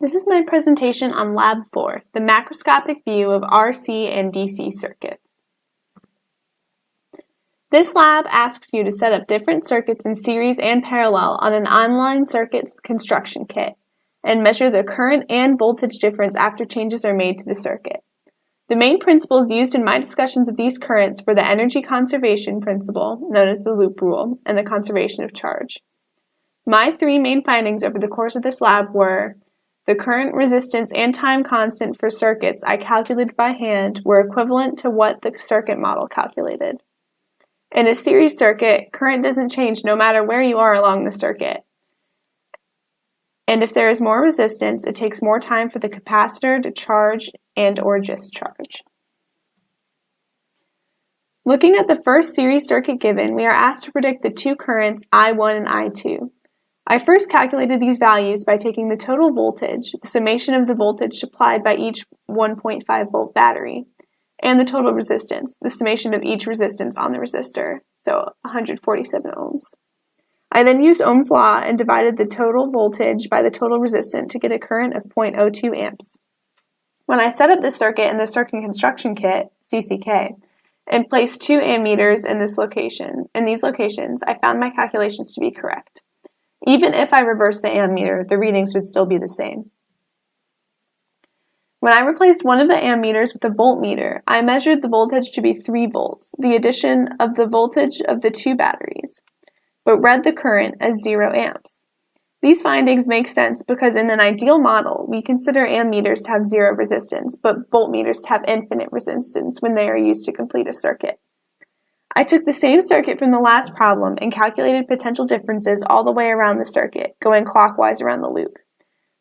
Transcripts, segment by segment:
This is my presentation on Lab 4, the macroscopic view of RC and DC circuits. This lab asks you to set up different circuits in series and parallel on an online circuit construction kit and measure the current and voltage difference after changes are made to the circuit. The main principles used in my discussions of these currents were the energy conservation principle, known as the loop rule, and the conservation of charge. My three main findings over the course of this lab were: the current, resistance, and time constant for circuits I calculated by hand were equivalent to what the circuit model calculated. In a series circuit, current doesn't change no matter where you are along the circuit. And if there is more resistance, it takes more time for the capacitor to charge and/or discharge. Looking at the first series circuit given, we are asked to predict the two currents I1 and I2. I first calculated these values by taking the total voltage, the summation of the voltage supplied by each 1.5 volt battery, and the total resistance, the summation of each resistance on the resistor, so 147 ohms. I then used Ohm's law and divided the total voltage by the total resistance to get a current of 0.02 amps. When I set up this circuit in the circuit construction kit, CCK, and placed two ammeters in these locations, I found my calculations to be correct. Even if I reversed the ammeter, the readings would still be the same. When I replaced one of the ammeters with a voltmeter, I measured the voltage to be 3 volts, the addition of the voltage of the two batteries, but read the current as 0 amps. These findings make sense because in an ideal model, we consider ammeters to have 0 resistance, but voltmeters to have infinite resistance when they are used to complete a circuit. I took the same circuit from the last problem and calculated potential differences all the way around the circuit, going clockwise around the loop.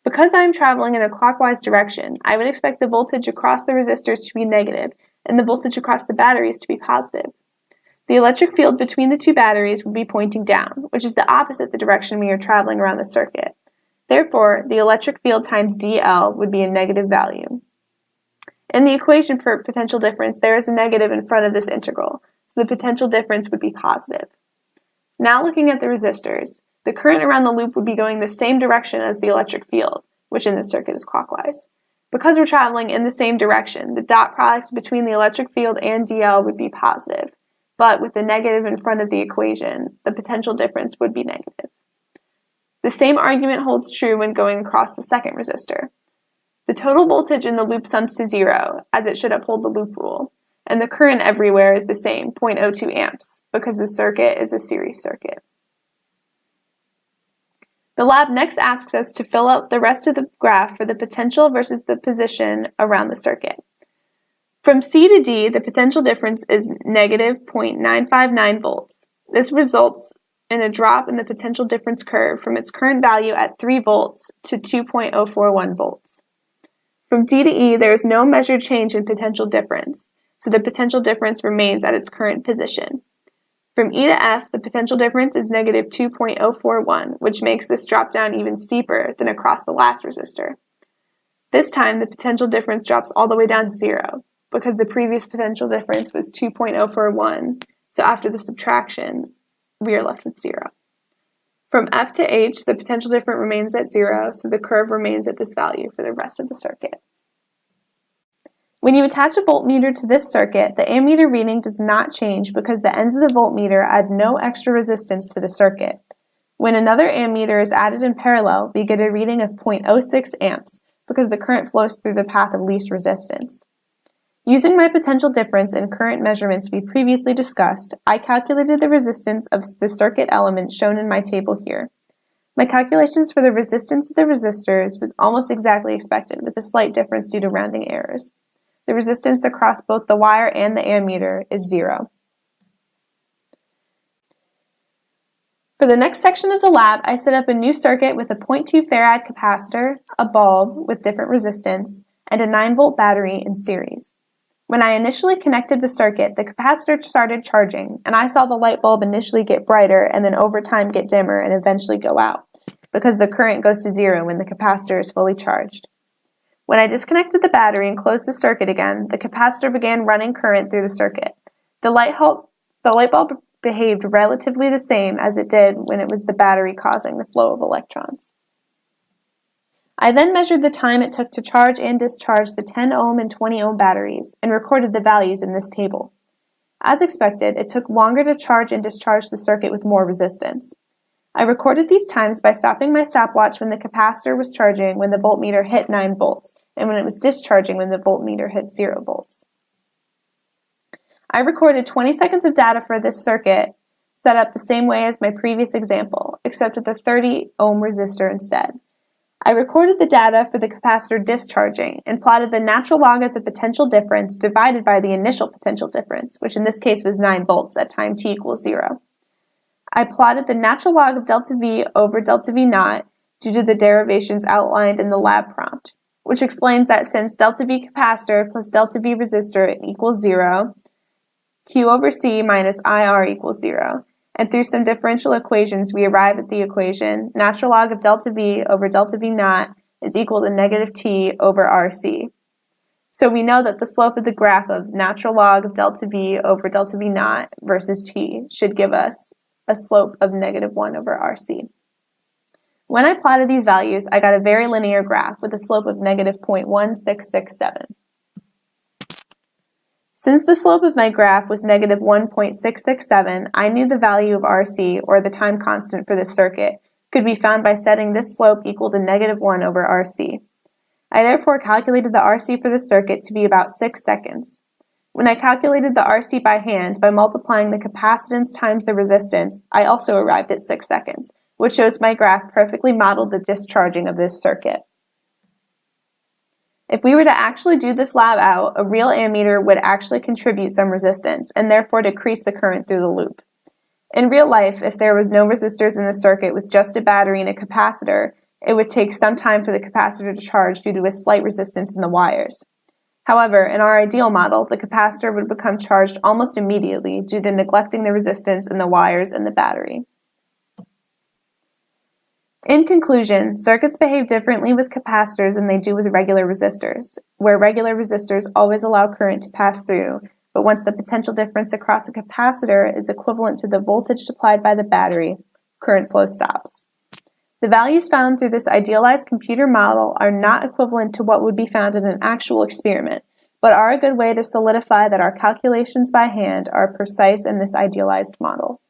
Because I am traveling in a clockwise direction, I would expect the voltage across the resistors to be negative and the voltage across the batteries to be positive. The electric field between the two batteries would be pointing down, which is the opposite the direction we are traveling around the circuit. Therefore, the electric field times dL would be a negative value. In the equation for potential difference, there is a negative in front of this integral, so the potential difference would be positive. Now looking at the resistors, the current around the loop would be going the same direction as the electric field, which in this circuit is clockwise. Because we're traveling in the same direction, the dot product between the electric field and dL would be positive, but with the negative in front of the equation, the potential difference would be negative. The same argument holds true when going across the second resistor. The total voltage in the loop sums to 0, as it should uphold the loop rule, and the current everywhere is the same, 0.02 amps, because the circuit is a series circuit. The lab next asks us to fill out the rest of the graph for the potential versus the position around the circuit. From C to D, the potential difference is negative 0.959 volts. This results in a drop in the potential difference curve from its current value at 3 volts to 2.041 volts. From D to E, there is no measured change in potential difference, so the potential difference remains at its current position. From E to F, the potential difference is negative 2.041, which makes this drop down even steeper than across the last resistor. This time, the potential difference drops all the way down to 0, because the previous potential difference was 2.041, so after the subtraction, we are left with 0. From F to H, the potential difference remains at 0, so the curve remains at this value for the rest of the circuit. When you attach a voltmeter to this circuit, the ammeter reading does not change because the ends of the voltmeter add no extra resistance to the circuit. When another ammeter is added in parallel, we get a reading of 0.06 amps because the current flows through the path of least resistance. Using my potential difference and current measurements we previously discussed, I calculated the resistance of the circuit element shown in my table here. My calculations for the resistance of the resistors was almost exactly expected, with a slight difference due to rounding errors. The resistance across both the wire and the ammeter is 0. For the next section of the lab, I set up a new circuit with a 0.2 farad capacitor, a bulb with different resistance, and a 9-volt battery in series. When I initially connected the circuit, the capacitor started charging, and I saw the light bulb initially get brighter and then over time get dimmer and eventually go out, because the current goes to 0 when the capacitor is fully charged. When I disconnected the battery and closed the circuit again, the capacitor began running current through the circuit. The light bulb behaved relatively the same as it did when it was the battery causing the flow of electrons. I then measured the time it took to charge and discharge the 10 ohm and 20 ohm batteries and recorded the values in this table. As expected, it took longer to charge and discharge the circuit with more resistance. I recorded these times by stopping my stopwatch when the capacitor was charging when the voltmeter hit 9 volts and when it was discharging when the voltmeter hit 0 volts. I recorded 20 seconds of data for this circuit set up the same way as my previous example, except with a 30 ohm resistor instead. I recorded the data for the capacitor discharging and plotted the natural log of the potential difference divided by the initial potential difference, which in this case was 9 volts at time t equals 0. I plotted the natural log of delta V over delta V naught due to the derivations outlined in the lab prompt, which explains that since delta V capacitor plus delta V resistor equals 0, Q over C minus IR equals 0. And through some differential equations, we arrive at the equation natural log of delta V over delta V naught is equal to negative T over RC. So we know that the slope of the graph of natural log of delta V over delta V naught versus T should give us a slope of negative 1 over RC. When I plotted these values, I got a very linear graph with a slope of negative 0.1667. Since the slope of my graph was negative 1.667, I knew the value of RC, or the time constant for this circuit, could be found by setting this slope equal to negative 1 over RC. I therefore calculated the RC for the circuit to be about 6 seconds. When I calculated the RC by hand by multiplying the capacitance times the resistance, I also arrived at 6 seconds, which shows my graph perfectly modeled the discharging of this circuit. If we were to actually do this lab out, a real ammeter would actually contribute some resistance and therefore decrease the current through the loop. In real life, if there was no resistors in the circuit with just a battery and a capacitor, it would take some time for the capacitor to charge due to a slight resistance in the wires. However, in our ideal model, the capacitor would become charged almost immediately due to neglecting the resistance in the wires and the battery. In conclusion, circuits behave differently with capacitors than they do with regular resistors, where regular resistors always allow current to pass through, but once the potential difference across a capacitor is equivalent to the voltage supplied by the battery, current flow stops. The values found through this idealized computer model are not equivalent to what would be found in an actual experiment, but are a good way to solidify that our calculations by hand are precise in this idealized model.